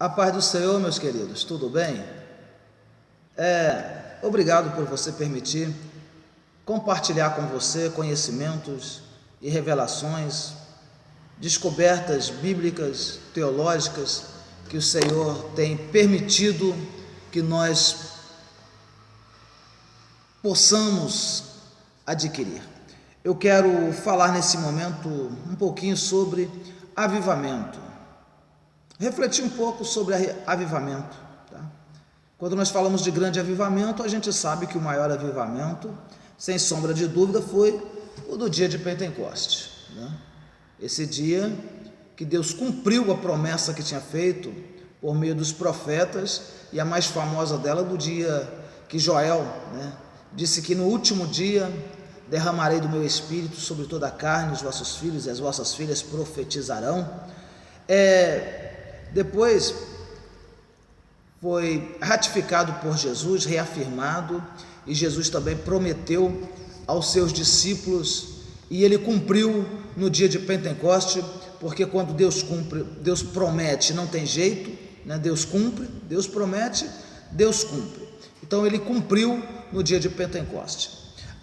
A paz do Senhor, meus queridos, tudo bem? Obrigado por você permitir compartilhar com você conhecimentos e revelações, descobertas bíblicas, teológicas, que o Senhor tem permitido que nós possamos adquirir. Eu quero falar nesse momento um pouquinho sobre avivamento. Refletir um pouco sobre avivamento. Tá? Quando nós falamos de grande avivamento, a gente sabe que o maior avivamento, sem sombra de dúvida, foi o do dia de Pentecostes. Né? Esse dia que Deus cumpriu a promessa que tinha feito por meio dos profetas, e a mais famosa dela do dia que Joel, disse que no último dia derramarei do meu espírito sobre toda a carne, os vossos filhos e as vossas filhas profetizarão. Depois foi ratificado por Jesus, reafirmado, e Jesus também prometeu aos seus discípulos, e ele cumpriu no dia de Pentecoste, porque quando Deus cumpre, Deus promete, não tem jeito, Deus cumpre, Deus promete, Deus cumpre. Então ele cumpriu no dia de Pentecoste.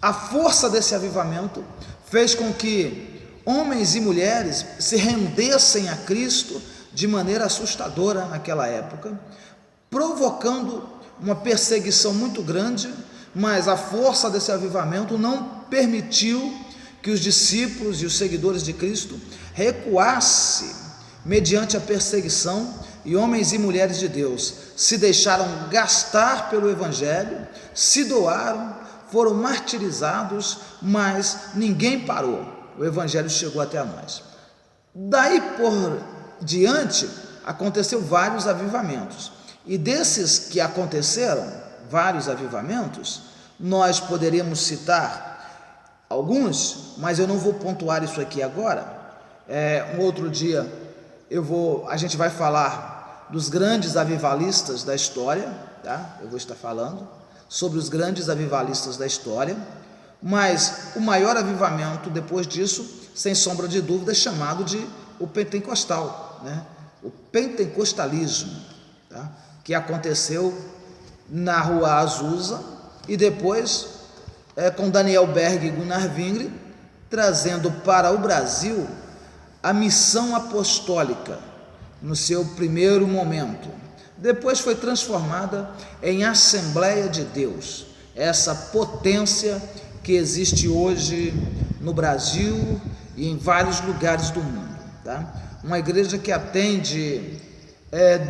A força desse avivamento fez com que homens e mulheres se rendessem a Cristo de maneira assustadora naquela época, provocando uma perseguição muito grande, mas a força desse avivamento não permitiu que os discípulos e os seguidores de Cristo recuassem mediante a perseguição, e homens e mulheres de Deus se deixaram gastar pelo Evangelho, se doaram, foram martirizados, mas ninguém parou, o Evangelho chegou até nós. Daí por diante, aconteceu vários avivamentos, e desses que aconteceram, vários avivamentos, nós poderíamos citar alguns, mas eu não vou pontuar isso aqui agora. Um outro dia a gente vai falar dos grandes avivalistas da história, tá? Eu vou estar falando sobre os grandes avivalistas da história, mas o maior avivamento depois disso, sem sombra de dúvida, é chamado de o pentecostal, o pentecostalismo, tá? Que aconteceu na rua Azusa, e depois com Daniel Berg e Gunnar Wingre, trazendo para o Brasil a missão apostólica no seu primeiro momento. Depois foi transformada em Assembleia de Deus, essa potência que existe hoje no Brasil e em vários lugares do mundo. Tá? Uma igreja que atende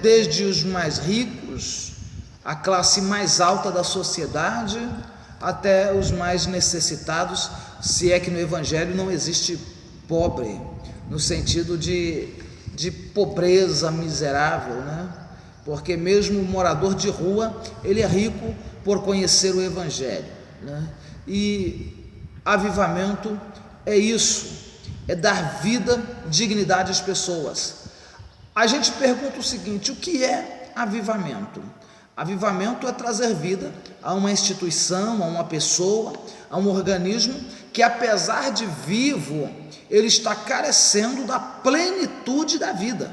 desde os mais ricos, a classe mais alta da sociedade, até os mais necessitados, se é que no Evangelho não existe pobre, no sentido de pobreza miserável, porque mesmo o morador de rua, ele é rico por conhecer o Evangelho, E avivamento é isso, é dar vida, dignidade às pessoas. A gente pergunta o seguinte: o que é avivamento? Avivamento é trazer vida a uma instituição, a uma pessoa, a um organismo que, apesar de vivo, ele está carecendo da plenitude da vida.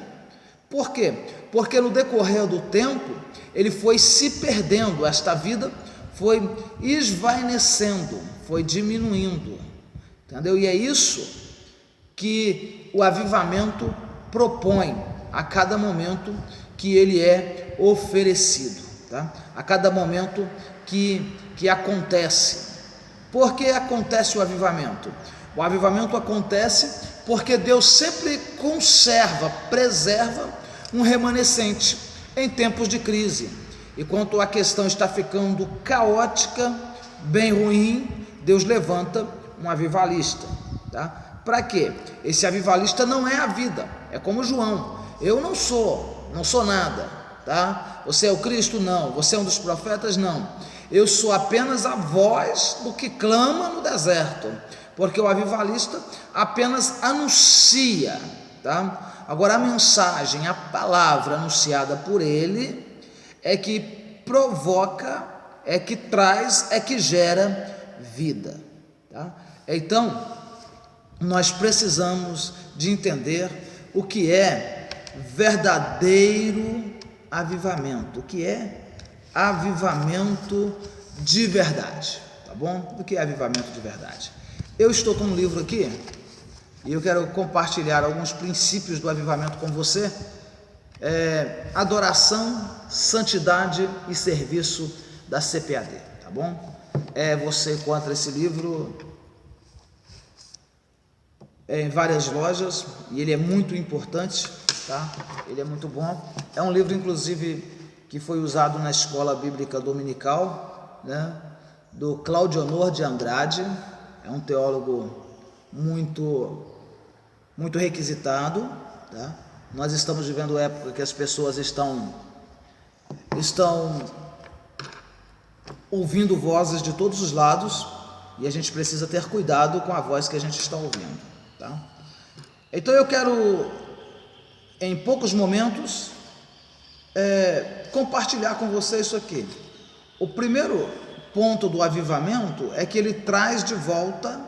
Por quê? Porque no decorrer do tempo, ele foi se perdendo, esta vida foi esvaecendo, foi diminuindo, entendeu? E é isso que o avivamento propõe a cada momento que ele é oferecido, tá? A cada momento que acontece. Por que acontece o avivamento? O avivamento acontece porque Deus sempre conserva, preserva um remanescente em tempos de crise. E quando a questão está ficando caótica, bem ruim, Deus levanta um avivalista. Tá? Para quê? Esse avivalista não é a vida, é como João: eu não sou nada. Tá? Você é o Cristo? Não. Você é um dos profetas? Não. Eu sou apenas a voz do que clama no deserto, porque o avivalista apenas anuncia, tá? Agora a mensagem, a palavra anunciada por ele é que provoca, é que traz, é que gera vida, tá? Então, nós precisamos de entender o que é verdadeiro avivamento. O que é avivamento de verdade? Tá bom? O que é avivamento de verdade? Eu estou com um livro aqui e eu quero compartilhar alguns princípios do avivamento com você. Adoração, santidade e serviço da CPAD, tá bom? Você encontra esse livro em várias lojas e ele é muito importante, tá? Ele é muito bom. É um livro, inclusive, que foi usado na escola bíblica dominical, né? Do Claudionor de Andrade. É um teólogo muito requisitado, tá? Nós estamos vivendo época que as pessoas estão ouvindo vozes de todos os lados e a gente precisa ter cuidado com a voz que a gente está ouvindo, tá? Então eu quero, em poucos momentos, compartilhar com você isso aqui. O primeiro ponto do avivamento é que ele traz de volta,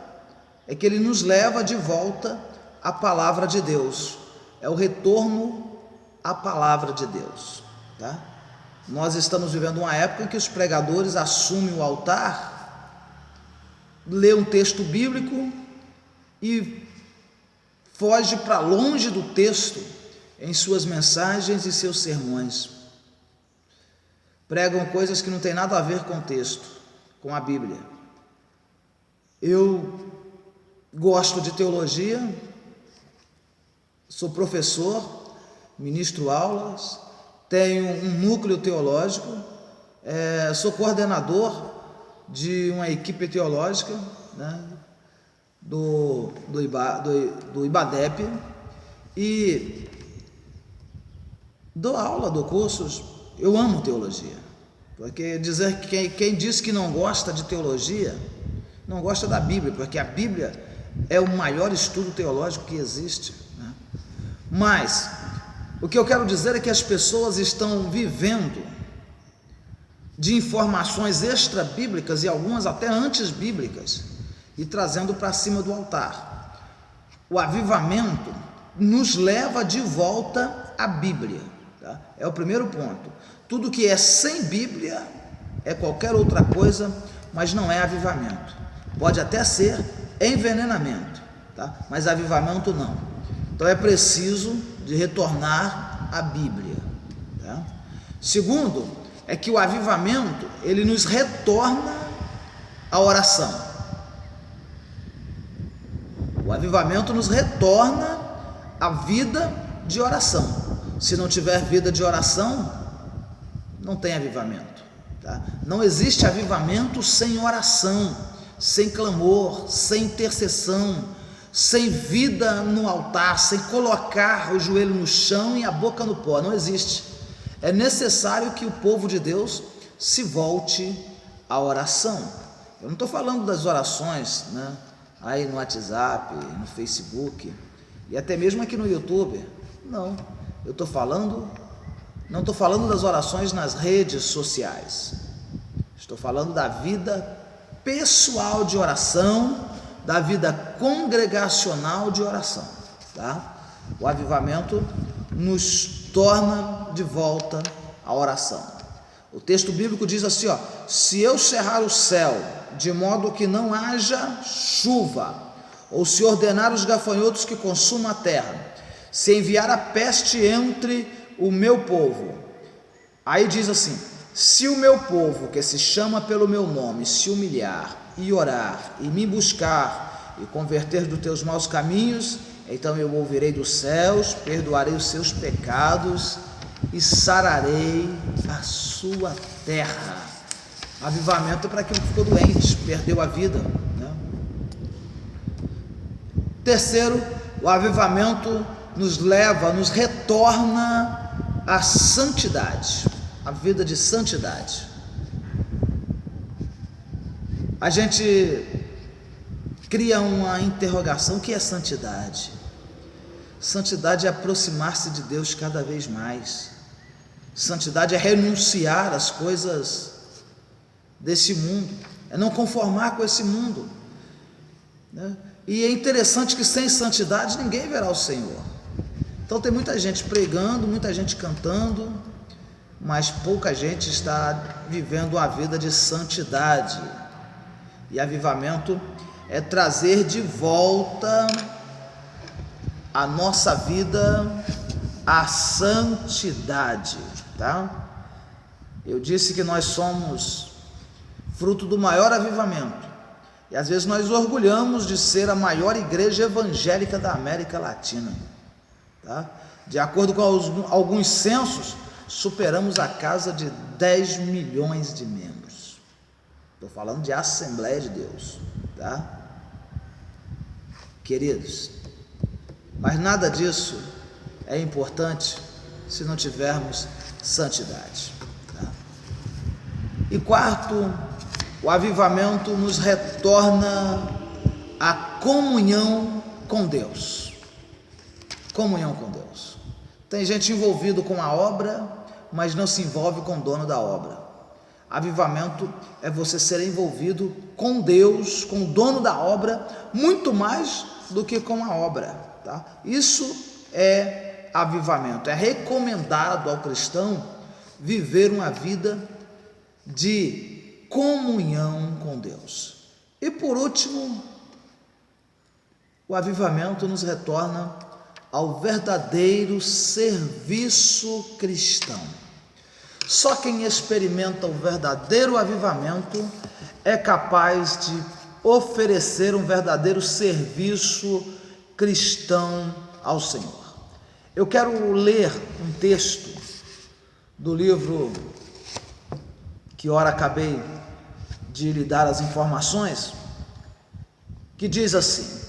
que ele nos leva de volta à palavra de Deus. É o retorno à palavra de Deus, tá? Nós estamos vivendo uma época em que os pregadores assumem o altar, lê um texto bíblico e foge para longe do texto em suas mensagens e seus sermões. Pregam coisas que não tem nada a ver com o texto, com a Bíblia. Eu gosto de teologia, sou professor, ministro aulas, tenho um núcleo teológico, sou coordenador de uma equipe teológica, né, do IBADEP, e dou aula, dou cursos. Eu amo teologia, porque dizer que quem diz que não gosta de teologia não gosta da Bíblia, porque a Bíblia é o maior estudo teológico que existe, né? Mas o que eu quero dizer é que as pessoas estão vivendo de informações extra-bíblicas e algumas até antes-bíblicas e trazendo para cima do altar. O avivamento nos leva de volta à Bíblia, tá? É o primeiro ponto. Tudo que é sem Bíblia é qualquer outra coisa, mas não é avivamento. Pode até ser envenenamento, tá? Mas avivamento não. Então é preciso de retornar à Bíblia, tá? Segundo, é que o avivamento, ele nos retorna à oração. O avivamento nos retorna à vida de oração. Se não tiver vida de oração, não tem avivamento, tá? Não existe avivamento sem oração, sem clamor, sem intercessão, sem vida no altar, sem colocar o joelho no chão e a boca no pó. Não existe. É necessário que o povo de Deus se volte à oração. Eu não estou falando das orações, né, aí no WhatsApp, no Facebook e até mesmo aqui no YouTube. Não, eu estou falando, não estou falando das orações nas redes sociais. Estou falando da vida pessoal de oração, da vida congregacional de oração, tá? O avivamento nos torna de volta à oração. O texto bíblico diz assim, ó: se eu cerrar o céu de modo que não haja chuva, ou se ordenar os gafanhotos que consumam a terra, se enviar a peste entre o meu povo. Aí diz assim: se o meu povo, que se chama pelo meu nome, se humilhar e orar e me buscar e converter dos teus maus caminhos, então eu ouvirei dos céus, perdoarei os seus pecados e sararei a sua terra. Avivamento é para quem ficou doente, perdeu a vida, né? Terceiro, o avivamento nos leva, nos retorna à santidade, a vida de santidade. A gente cria uma interrogação: o que é santidade? Santidade é aproximar-se de Deus cada vez mais. Santidade é renunciar às coisas desse mundo, é não conformar com esse mundo, né? E é interessante que sem santidade ninguém verá o Senhor. Então tem muita gente pregando, muita gente cantando, mas pouca gente está vivendo uma vida de santidade. E avivamento é trazer de volta a nossa vida à santidade, tá? Eu disse que nós somos fruto do maior avivamento, e às vezes nós orgulhamos de ser a maior igreja evangélica da América Latina, tá? De acordo com alguns censos, superamos a casa de 10 milhões de membros. Estou falando de Assembleia de Deus, tá? Queridos, mas nada disso é importante se não tivermos santidade, tá? E quarto, o avivamento nos retorna à comunhão com Deus. Comunhão com Deus. Tem gente envolvida com a obra, mas não se envolve com o dono da obra. Avivamento é você ser envolvido com Deus, com o dono da obra, muito mais do que com a obra, tá? Isso é avivamento. É recomendado ao cristão viver uma vida de comunhão com Deus. E por último, o avivamento nos retorna ao verdadeiro serviço cristão. Só quem experimenta o verdadeiro avivamento é capaz de oferecer um verdadeiro serviço cristão ao Senhor. Eu quero ler um texto do livro que ora acabei de lhe dar as informações, que diz assim: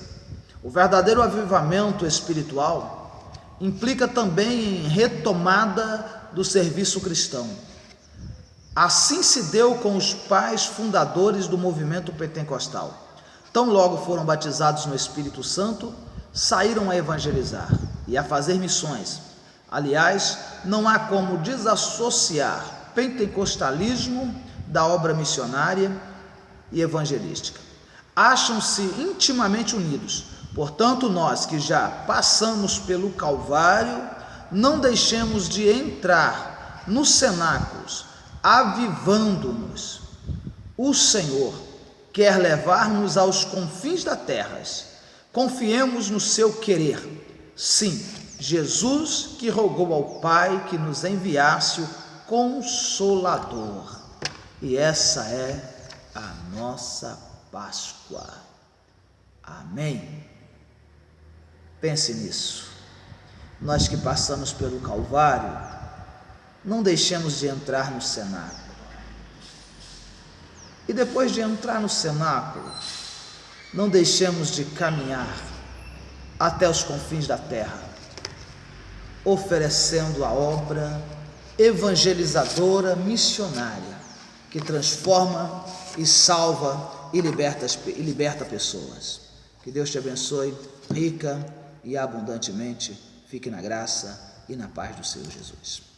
o verdadeiro avivamento espiritual implica também em retomada do serviço cristão. Assim se deu com os pais fundadores do movimento pentecostal. Tão logo foram batizados no Espírito Santo, saíram a evangelizar e a fazer missões. Aliás, não há como desassociar pentecostalismo da obra missionária e evangelística. Acham-se intimamente unidos. Portanto, nós que já passamos pelo Calvário, não deixemos de entrar nos cenáculos, avivando-nos. O Senhor quer levar-nos aos confins da terra. Confiemos no seu querer. Sim, Jesus que rogou ao Pai que nos enviasse o Consolador. E essa é a nossa Páscoa. Amém? Pense nisso. Nós que passamos pelo Calvário, não deixemos de entrar no cenáculo. E depois de entrar no cenáculo, não deixemos de caminhar até os confins da terra, oferecendo a obra evangelizadora, missionária, que transforma e salva e liberta pessoas. Que Deus te abençoe rica e abundantemente. Fique na graça e na paz do Senhor Jesus.